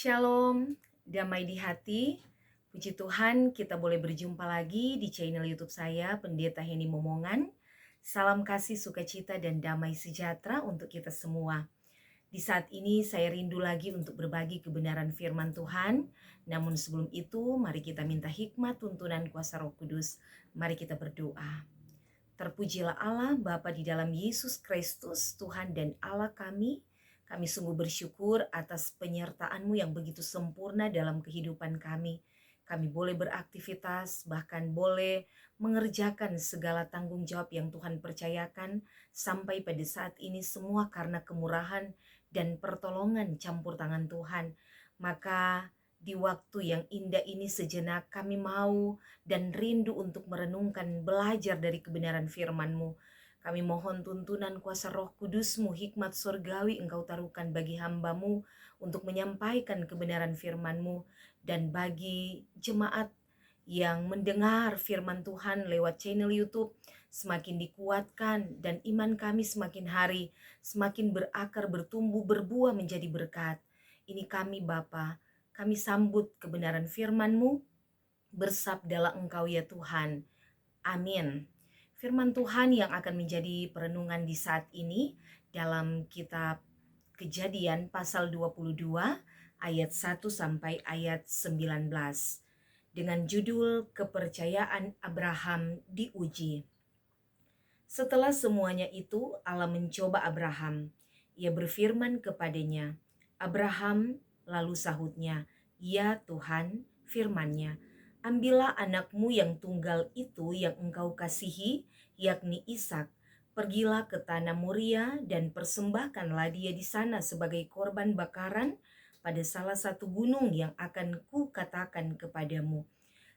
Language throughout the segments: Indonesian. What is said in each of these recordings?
Shalom, damai di hati. Puji Tuhan, kita boleh berjumpa lagi di channel YouTube saya, Pendeta Heni Momongan. Salam kasih, sukacita, dan damai sejahtera untuk kita semua. Di saat ini saya rindu lagi untuk berbagi kebenaran firman Tuhan. Namun sebelum itu, mari kita minta hikmat tuntunan kuasa Roh Kudus. Mari kita berdoa. Terpujilah Allah Bapa di dalam Yesus Kristus, Tuhan dan Allah kami. Kami sungguh bersyukur atas penyertaan-Mu yang begitu sempurna dalam kehidupan kami. Kami boleh beraktivitas, bahkan boleh mengerjakan segala tanggung jawab yang Tuhan percayakan sampai pada saat ini semua karena kemurahan dan pertolongan campur tangan Tuhan. Maka di waktu yang indah ini sejenak kami mau dan rindu untuk merenungkan belajar dari kebenaran firman-Mu. Kami mohon tuntunan kuasa Roh Kudus-Mu, hikmat surgawi Engkau taruhkan bagi hamba-Mu untuk menyampaikan kebenaran firman-Mu, dan bagi jemaat yang mendengar firman Tuhan lewat channel YouTube semakin dikuatkan dan iman kami semakin hari semakin berakar, bertumbuh, berbuah menjadi berkat. Ini kami Bapa, kami sambut kebenaran firman-Mu. Bersabdalah Engkau ya Tuhan. Amin. Firman Tuhan yang akan menjadi perenungan di saat ini dalam kitab Kejadian pasal 22 ayat 1 sampai ayat 19 dengan judul Kepercayaan Abraham diuji. Setelah semuanya itu, Allah mencoba Abraham. Ia berfirman kepadanya, "Abraham," lalu sahutnya, "Ya Tuhan," firman-Nya, "ambillah anakmu yang tunggal itu yang engkau kasihi, yakni Ishak. Pergilah ke tanah Moria dan persembahkanlah dia di sana sebagai korban bakaran pada salah satu gunung yang akan kukatakan kepadamu."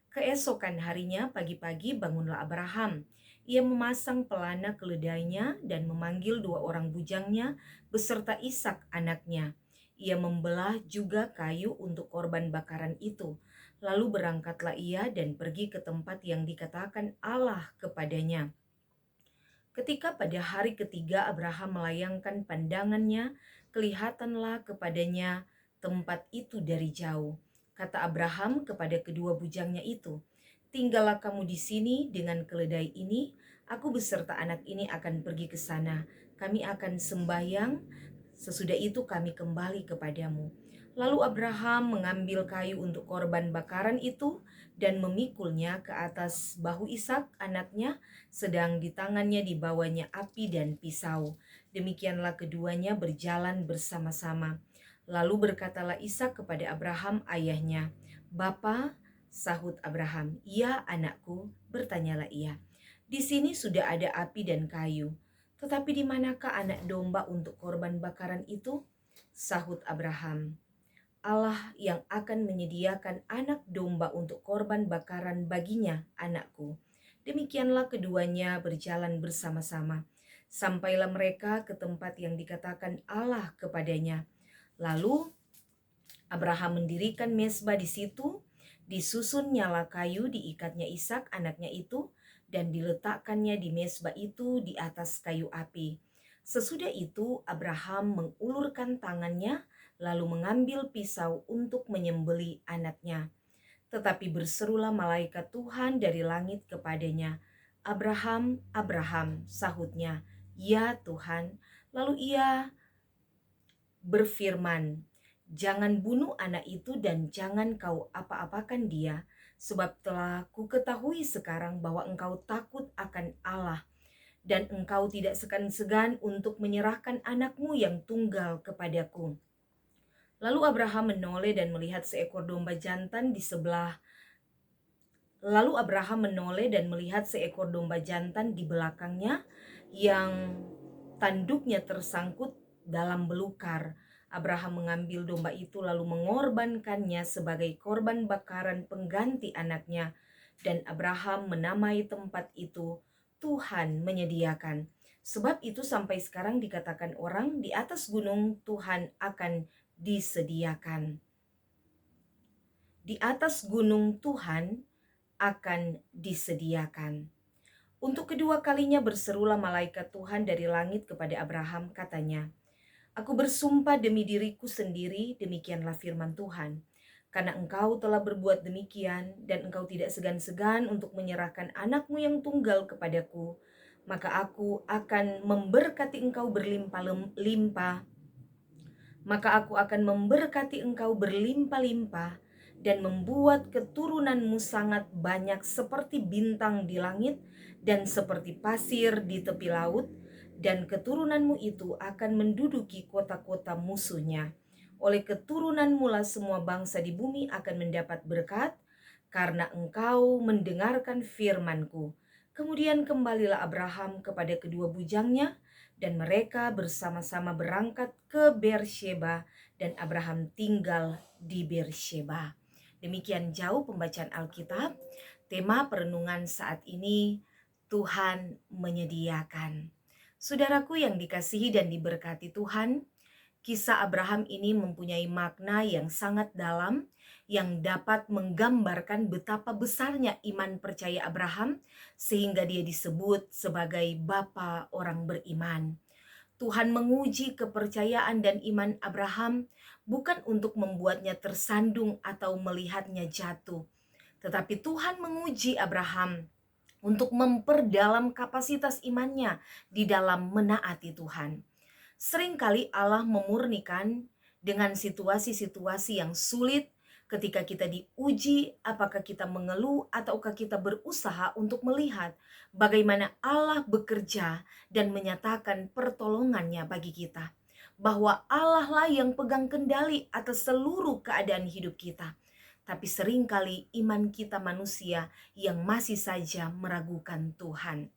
Keesokan harinya pagi-pagi bangunlah Abraham. Ia memasang pelana keledainya dan memanggil 2 orang bujangnya beserta Ishak anaknya. Ia membelah juga kayu untuk korban bakaran itu. Lalu berangkatlah ia dan pergi ke tempat yang dikatakan Allah kepadanya. Ketika pada hari ketiga Abraham melayangkan pandangannya, kelihatanlah kepadanya tempat itu dari jauh. Kata Abraham kepada kedua bujangnya itu, "Tinggallah kamu di sini dengan keledai ini, aku beserta anak ini akan pergi ke sana. Kami akan sembahyang, sesudah itu kami kembali kepadamu." Lalu Abraham mengambil kayu untuk korban bakaran itu dan memikulnya ke atas bahu Ishak anaknya, sedang di tangannya dibawanya api dan pisau. Demikianlah keduanya berjalan bersama-sama. Lalu berkatalah Ishak kepada Abraham ayahnya, "Bapa," sahut Abraham. "Ya anakku," bertanyalah ia. "Di sini sudah ada api dan kayu, tetapi di manakah anak domba untuk korban bakaran itu?" Sahut Abraham, "Allah yang akan menyediakan anak domba untuk korban bakaran baginya, anakku." Demikianlah keduanya berjalan bersama-sama. Sampailah mereka ke tempat yang dikatakan Allah kepadanya. Lalu Abraham mendirikan mezbah di situ, disusun nyala kayu, diikatnya Ishak anaknya itu, dan diletakkannya di mezbah itu di atas kayu api. Sesudah itu Abraham mengulurkan tangannya, lalu mengambil pisau untuk menyembelih anaknya. Tetapi berserulah malaikat Tuhan dari langit kepadanya, "Abraham, Abraham," sahutnya, "Ya Tuhan." Lalu ia berfirman, "Jangan bunuh anak itu dan jangan kau apa-apakan dia, sebab telah kuketahui sekarang bahwa engkau takut akan Allah, dan engkau tidak segan-segan untuk menyerahkan anakmu yang tunggal kepadaku." Lalu Abraham menoleh dan melihat seekor domba jantan di sebelah di belakangnya yang tanduknya tersangkut dalam belukar. Abraham mengambil domba itu lalu mengorbankannya sebagai korban bakaran pengganti anaknya, dan Abraham menamai tempat itu Tuhan menyediakan. Sebab itu sampai sekarang dikatakan orang, di atas gunung Tuhan akan disediakan. Di atas gunung Tuhan akan disediakan. Untuk kedua kalinya berserulah malaikat Tuhan dari langit kepada Abraham, katanya, Aku bersumpah demi diriku sendiri, demikianlah firman Tuhan. Karena engkau telah berbuat demikian, dan engkau tidak segan-segan untuk menyerahkan anakmu yang tunggal kepadaku, maka aku akan memberkati engkau berlimpah-limpah. Maka aku akan memberkati engkau berlimpah-limpah, dan membuat keturunanmu sangat banyak seperti bintang di langit dan seperti pasir di tepi laut, dan keturunanmu itu akan menduduki kota-kota musuhnya. Oleh keturunanmu lah semua bangsa di bumi akan mendapat berkat, karena engkau mendengarkan firman-Ku. Kemudian kembalilah Abraham kepada kedua bujangnya, dan mereka bersama-sama berangkat ke Beersheba, dan Abraham tinggal di Beersheba. Demikian jauh pembacaan Alkitab. Tema perenungan saat ini, Tuhan menyediakan. Saudaraku yang dikasihi dan diberkati Tuhan, kisah Abraham ini mempunyai makna yang sangat dalam yang dapat menggambarkan betapa besarnya iman percaya Abraham sehingga dia disebut sebagai bapa orang beriman. Tuhan menguji kepercayaan dan iman Abraham bukan untuk membuatnya tersandung atau melihatnya jatuh, tetapi Tuhan menguji Abraham untuk memperdalam kapasitas imannya di dalam menaati Tuhan. Seringkali Allah memurnikan dengan situasi-situasi yang sulit ketika kita diuji, apakah kita mengeluh ataukah kita berusaha untuk melihat bagaimana Allah bekerja dan menyatakan pertolongannya bagi kita. Bahwa Allah lah yang pegang kendali atas seluruh keadaan hidup kita. Tapi seringkali iman kita manusia yang masih saja meragukan Tuhan.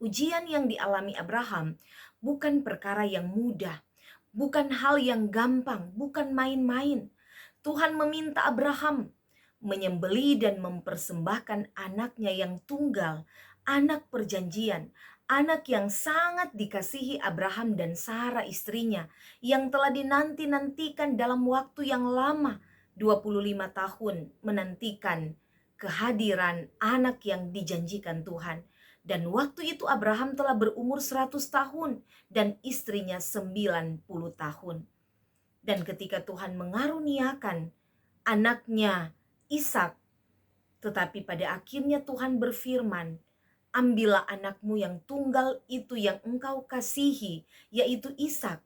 Ujian yang dialami Abraham bukan perkara yang mudah, bukan hal yang gampang, bukan main-main. Tuhan meminta Abraham menyembelih dan mempersembahkan anaknya yang tunggal, anak perjanjian, anak yang sangat dikasihi Abraham dan Sarah istrinya, yang telah dinanti-nantikan dalam waktu yang lama, 25 tahun menantikan kehadiran anak yang dijanjikan Tuhan. Dan waktu itu Abraham telah berumur 100 tahun dan istrinya 90 tahun. Dan ketika Tuhan mengaruniakan anaknya Ishak, tetapi pada akhirnya Tuhan berfirman, ambillah anakmu yang tunggal itu yang engkau kasihi, yaitu Ishak.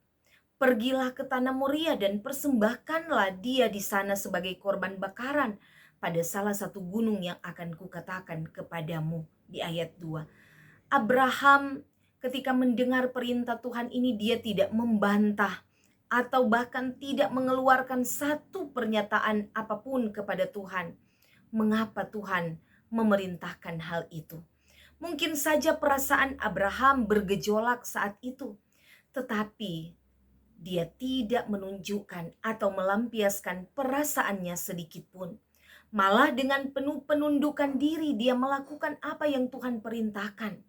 Pergilah ke tanah Moria dan persembahkanlah dia di sana sebagai korban bakaran pada salah satu gunung yang akan kukatakan kepadamu. Di ayat 2. Abraham ketika mendengar perintah Tuhan ini dia tidak membantah atau bahkan tidak mengeluarkan satu pernyataan apapun kepada Tuhan. Mengapa Tuhan memerintahkan hal itu? Mungkin saja perasaan Abraham bergejolak saat itu, tetapi dia tidak menunjukkan atau melampiaskan perasaannya sedikit pun. Malah dengan penuh penundukan diri dia melakukan apa yang Tuhan perintahkan.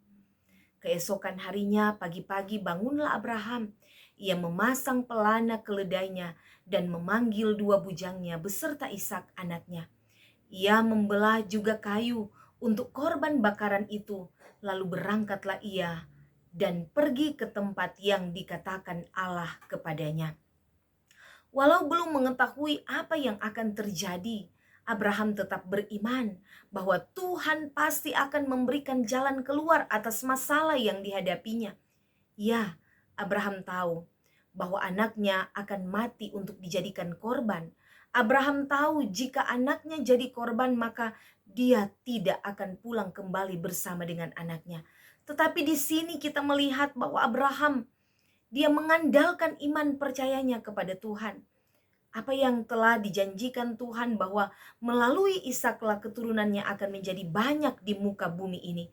Keesokan harinya pagi-pagi bangunlah Abraham. Ia memasang pelana keledainya dan memanggil dua bujangnya beserta Ishak anaknya. Ia membelah juga kayu untuk korban bakaran itu. Lalu berangkatlah ia dan pergi ke tempat yang dikatakan Allah kepadanya. Walau belum mengetahui apa yang akan terjadi, Abraham tetap beriman bahwa Tuhan pasti akan memberikan jalan keluar atas masalah yang dihadapinya. Ya, Abraham tahu bahwa anaknya akan mati untuk dijadikan korban. Abraham tahu jika anaknya jadi korban maka dia tidak akan pulang kembali bersama dengan anaknya. Tetapi di sini kita melihat bahwa Abraham dia mengandalkan iman percayanya kepada Tuhan. Apa yang telah dijanjikan Tuhan bahwa melalui Ishaklah keturunannya akan menjadi banyak di muka bumi ini,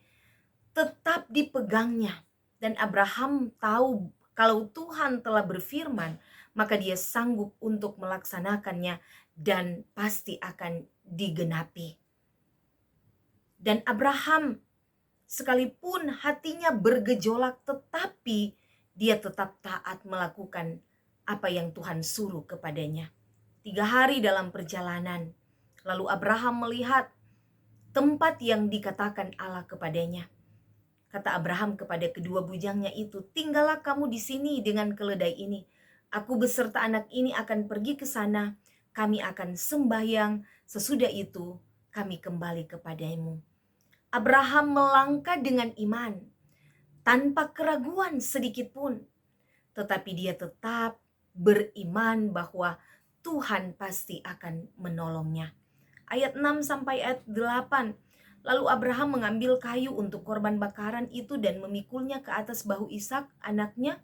tetap dipegangnya. Dan Abraham tahu kalau Tuhan telah berfirman, maka dia sanggup untuk melaksanakannya dan pasti akan digenapi. Dan Abraham sekalipun hatinya bergejolak, tetapi dia tetap taat melakukan apa yang Tuhan suruh kepadanya. 3 hari dalam perjalanan, lalu Abraham melihat tempat yang dikatakan Allah kepadanya. Kata Abraham kepada kedua bujangnya itu, "Tinggallah kamu di sini dengan keledai ini. Aku beserta anak ini akan pergi ke sana. Kami akan sembahyang. Sesudah itu kami kembali kepadamu." Abraham melangkah dengan iman, tanpa keraguan sedikit pun. Tetapi dia tetap beriman bahwa Tuhan pasti akan menolongnya. Ayat 6 sampai ayat 8. Lalu Abraham mengambil kayu untuk korban bakaran itu dan memikulnya ke atas bahu Ishak anaknya.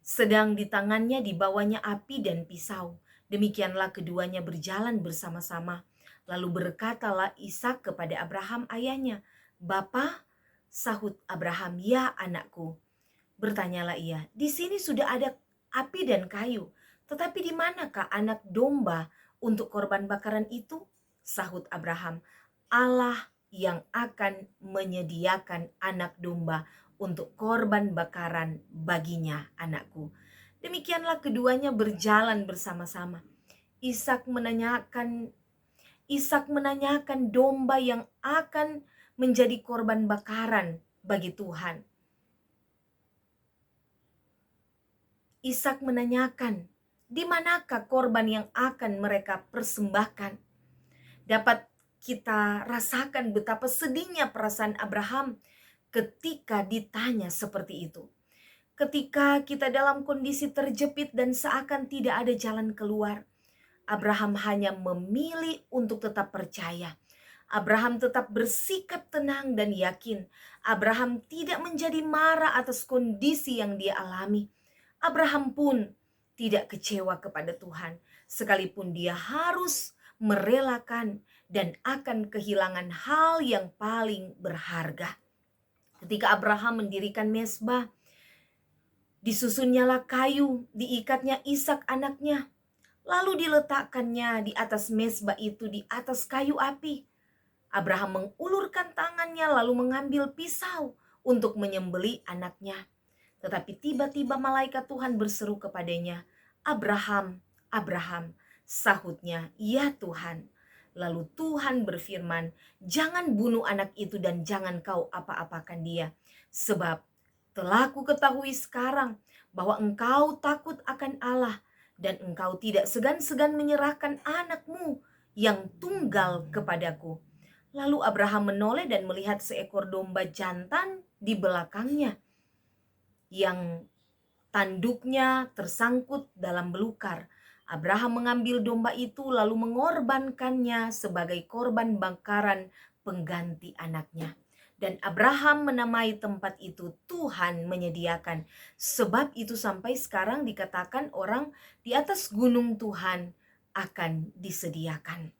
Sedang di tangannya dibawanya api dan pisau. Demikianlah keduanya berjalan bersama-sama. Lalu berkatalah Ishak kepada Abraham ayahnya, "Bapa," sahut Abraham, "Ya anakku." Bertanyalah ia, "Di sini sudah ada api dan kayu, tetapi di manakah anak domba untuk korban bakaran itu?" Sahut Abraham, "Allah yang akan menyediakan anak domba untuk korban bakaran baginya, anakku." Demikianlah keduanya berjalan bersama-sama. Ishak menanyakan domba yang akan menjadi korban bakaran bagi Tuhan. Ishak menanyakan, di manakah korban yang akan mereka persembahkan? Dapat kita rasakan betapa sedihnya perasaan Abraham ketika ditanya seperti itu. Ketika kita dalam kondisi terjepit dan seakan tidak ada jalan keluar, Abraham hanya memilih untuk tetap percaya. Abraham tetap bersikap tenang dan yakin. Abraham tidak menjadi marah atas kondisi yang dia alami. Abraham pun tidak kecewa kepada Tuhan, sekalipun dia harus merelakan dan akan kehilangan hal yang paling berharga. Ketika Abraham mendirikan mezbah, disusunnyalah kayu, diikatnya Ishak anaknya, lalu diletakkannya di atas mezbah itu, di atas kayu api. Abraham mengulurkan tangannya lalu mengambil pisau untuk menyembelih anaknya. Tetapi tiba-tiba malaikat Tuhan berseru kepadanya, "Abraham, Abraham." Sahutnya, "Ya Tuhan." Lalu Tuhan berfirman, "Jangan bunuh anak itu dan jangan kau apa-apakan dia. Sebab telah ku ketahui sekarang bahwa engkau takut akan Allah dan engkau tidak segan-segan menyerahkan anakmu yang tunggal kepadaku." Lalu Abraham menoleh dan melihat seekor domba jantan di belakangnya, yang tanduknya tersangkut dalam belukar. Abraham mengambil domba itu lalu mengorbankannya sebagai korban bakaran pengganti anaknya. Dan Abraham menamai tempat itu Tuhan menyediakan. Sebab itu sampai sekarang dikatakan orang di atas gunung Tuhan akan disediakan.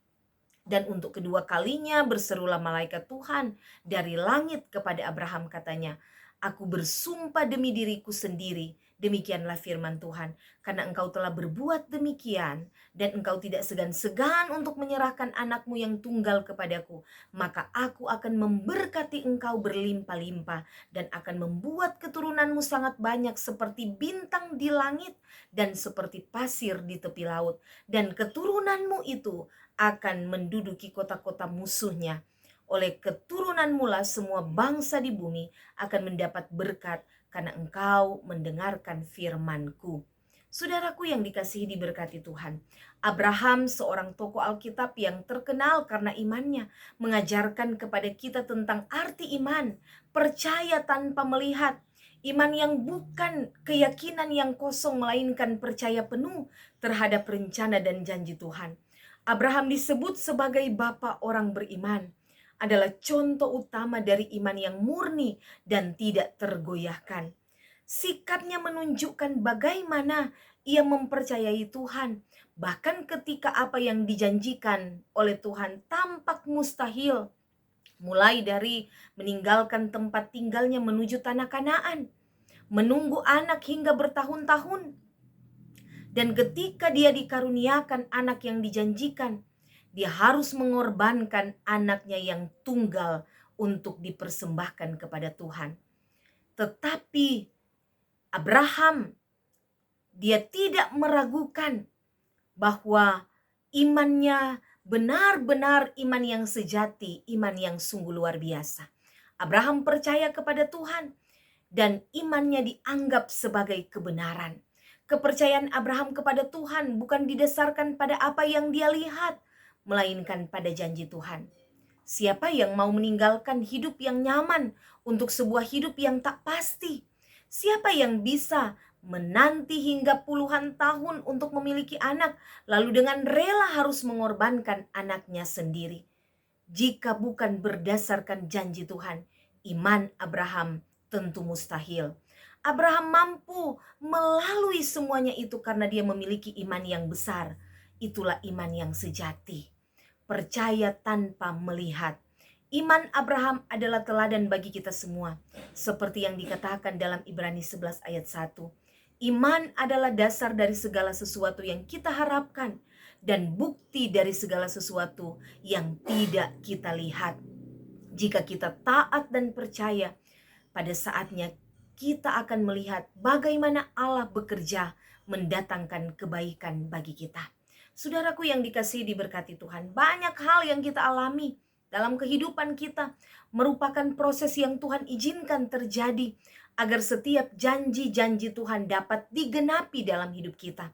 Dan untuk kedua kalinya berserulah malaikat Tuhan dari langit kepada Abraham, katanya, "Aku bersumpah demi diriku sendiri, demikianlah firman Tuhan, karena engkau telah berbuat demikian dan engkau tidak segan-segan untuk menyerahkan anakmu yang tunggal kepadaku, maka aku akan memberkati engkau berlimpah-limpah dan akan membuat keturunanmu sangat banyak seperti bintang di langit dan seperti pasir di tepi laut, dan keturunanmu itu akan menduduki kota-kota musuhnya. Oleh keturunanmu lah semua bangsa di bumi akan mendapat berkat karena engkau mendengarkan firman-Ku." Saudaraku yang dikasihi diberkati Tuhan, Abraham seorang tokoh Alkitab yang terkenal karena imannya, mengajarkan kepada kita tentang arti iman, percaya tanpa melihat, iman yang bukan keyakinan yang kosong melainkan percaya penuh terhadap rencana dan janji Tuhan. Abraham disebut sebagai bapa orang beriman, adalah contoh utama dari iman yang murni dan tidak tergoyahkan. Sikapnya menunjukkan bagaimana ia mempercayai Tuhan, bahkan ketika apa yang dijanjikan oleh Tuhan tampak mustahil. Mulai dari meninggalkan tempat tinggalnya menuju tanah Kanaan, menunggu anak hingga bertahun-tahun. Dan ketika dia dikaruniakan anak yang dijanjikan, dia harus mengorbankan anaknya yang tunggal untuk dipersembahkan kepada Tuhan. Tetapi Abraham, dia tidak meragukan bahwa imannya benar-benar iman yang sejati, iman yang sungguh luar biasa. Abraham percaya kepada Tuhan dan imannya dianggap sebagai kebenaran. Kepercayaan Abraham kepada Tuhan bukan didasarkan pada apa yang dia lihat, melainkan pada janji Tuhan. Siapa yang mau meninggalkan hidup yang nyaman untuk sebuah hidup yang tak pasti? Siapa yang bisa menanti hingga puluhan tahun untuk memiliki anak, lalu dengan rela harus mengorbankan anaknya sendiri? Jika bukan berdasarkan janji Tuhan, iman Abraham tentu mustahil. Abraham mampu melalui semuanya itu karena dia memiliki iman yang besar. Itulah iman yang sejati. Percaya tanpa melihat. Iman Abraham adalah teladan bagi kita semua. Seperti yang dikatakan dalam Ibrani 11 ayat 1. Iman adalah dasar dari segala sesuatu yang kita harapkan dan bukti dari segala sesuatu yang tidak kita lihat. Jika kita taat dan percaya, pada saatnya kita akan melihat bagaimana Allah bekerja mendatangkan kebaikan bagi kita. Saudaraku yang dikasihi diberkati Tuhan, banyak hal yang kita alami dalam kehidupan kita merupakan proses yang Tuhan izinkan terjadi agar setiap janji-janji Tuhan dapat digenapi dalam hidup kita.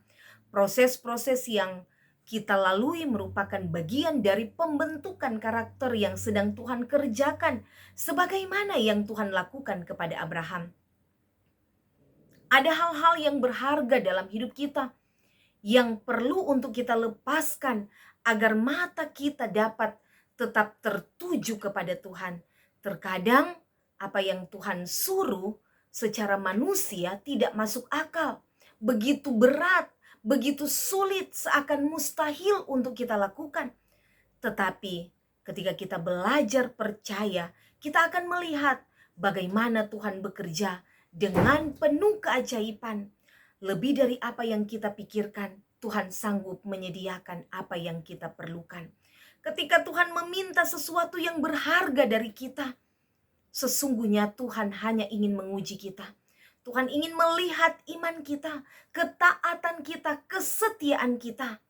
Proses-proses yang kita lalui merupakan bagian dari pembentukan karakter yang sedang Tuhan kerjakan, sebagaimana yang Tuhan lakukan kepada Abraham. Ada hal-hal yang berharga dalam hidup kita yang perlu untuk kita lepaskan agar mata kita dapat tetap tertuju kepada Tuhan. Terkadang apa yang Tuhan suruh secara manusia tidak masuk akal, begitu berat, begitu sulit, seakan mustahil untuk kita lakukan. Tetapi ketika kita belajar percaya, kita akan melihat bagaimana Tuhan bekerja dengan penuh keajaiban. Lebih dari apa yang kita pikirkan, Tuhan sanggup menyediakan apa yang kita perlukan. Ketika Tuhan meminta sesuatu yang berharga dari kita, sesungguhnya Tuhan hanya ingin menguji kita. Tuhan ingin melihat iman kita, ketaatan kita, kesetiaan kita.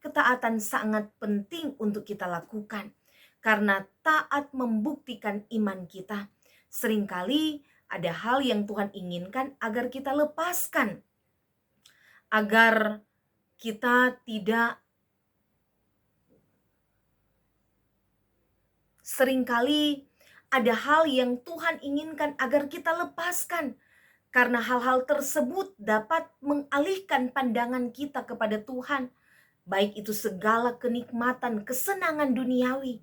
Ketaatan sangat penting untuk kita lakukan, karena taat membuktikan iman kita. Seringkali ada hal yang Tuhan inginkan agar kita lepaskan, agar kita tidak. Seringkali ada hal yang Tuhan inginkan agar kita lepaskan, karena hal-hal tersebut dapat mengalihkan pandangan kita kepada Tuhan, baik itu segala kenikmatan, kesenangan duniawi.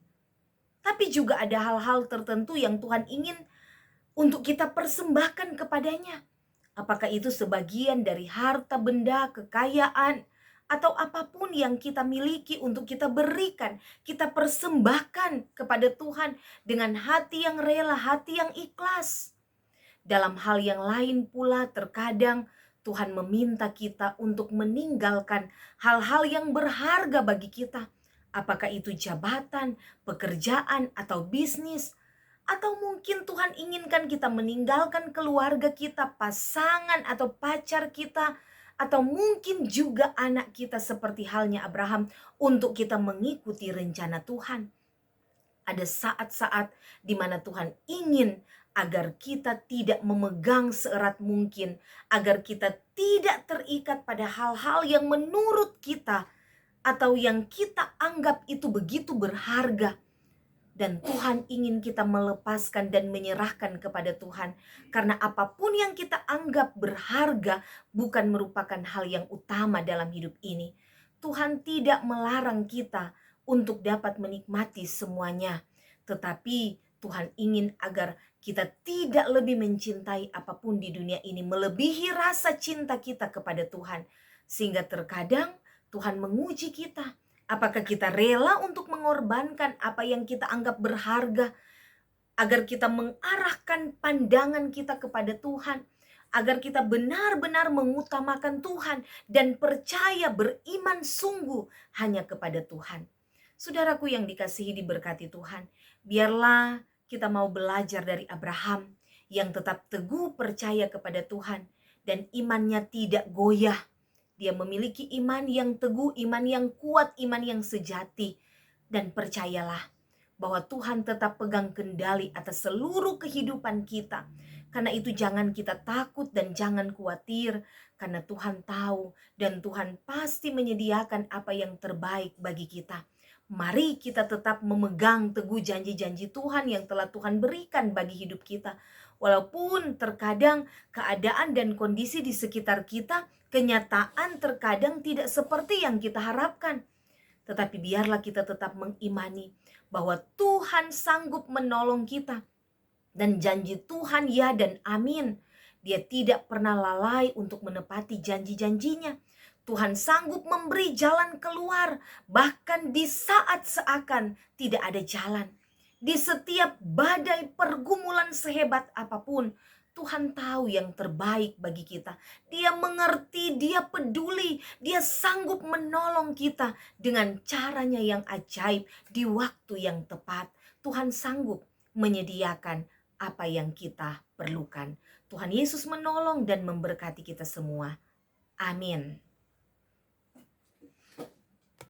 Tapi juga ada hal-hal tertentu yang Tuhan ingin untuk kita persembahkan kepadanya. Apakah itu sebagian dari harta benda, kekayaan, atau apapun yang kita miliki untuk kita berikan, kita persembahkan kepada Tuhan dengan hati yang rela, hati yang ikhlas. Dalam hal yang lain pula terkadang Tuhan meminta kita untuk meninggalkan hal-hal yang berharga bagi kita. Apakah itu jabatan, pekerjaan, atau bisnis. Atau mungkin Tuhan inginkan kita meninggalkan keluarga kita, pasangan atau pacar kita. Atau mungkin juga anak kita seperti halnya Abraham untuk kita mengikuti rencana Tuhan. Ada saat-saat di mana Tuhan ingin agar kita tidak memegang seerat mungkin, agar kita tidak terikat pada hal-hal yang menurut kita atau yang kita anggap itu begitu berharga. Dan Tuhan ingin kita melepaskan dan menyerahkan kepada Tuhan, karena apapun yang kita anggap berharga bukan merupakan hal yang utama dalam hidup ini. Tuhan tidak melarang kita untuk dapat menikmati semuanya, tetapi Tuhan ingin agar kita tidak lebih mencintai apapun di dunia ini melebihi rasa cinta kita kepada Tuhan. Sehingga terkadang Tuhan menguji kita. Apakah kita rela untuk mengorbankan apa yang kita anggap berharga, agar kita mengarahkan pandangan kita kepada Tuhan, agar kita benar-benar mengutamakan Tuhan dan percaya beriman sungguh hanya kepada Tuhan. Saudaraku yang dikasihi diberkati Tuhan, biarlah kita mau belajar dari Abraham yang tetap teguh percaya kepada Tuhan dan imannya tidak goyah. Dia memiliki iman yang teguh, iman yang kuat, iman yang sejati. Dan percayalah bahwa Tuhan tetap pegang kendali atas seluruh kehidupan kita. Karena itu jangan kita takut dan jangan khawatir, karena Tuhan tahu dan Tuhan pasti menyediakan apa yang terbaik bagi kita. Mari kita tetap memegang teguh janji-janji Tuhan yang telah Tuhan berikan bagi hidup kita. Walaupun terkadang keadaan dan kondisi di sekitar kita, kenyataan terkadang tidak seperti yang kita harapkan. Tetapi biarlah kita tetap mengimani bahwa Tuhan sanggup menolong kita. Dan janji Tuhan ya dan amin. Dia tidak pernah lalai untuk menepati janji-janjinya. Tuhan sanggup memberi jalan keluar, bahkan di saat seakan tidak ada jalan. Di setiap badai pergumulan sehebat apapun, Tuhan tahu yang terbaik bagi kita. Dia mengerti, dia peduli, dia sanggup menolong kita dengan caranya yang ajaib di waktu yang tepat. Tuhan sanggup menyediakan apa yang kita perlukan. Tuhan Yesus menolong dan memberkati kita semua. Amin.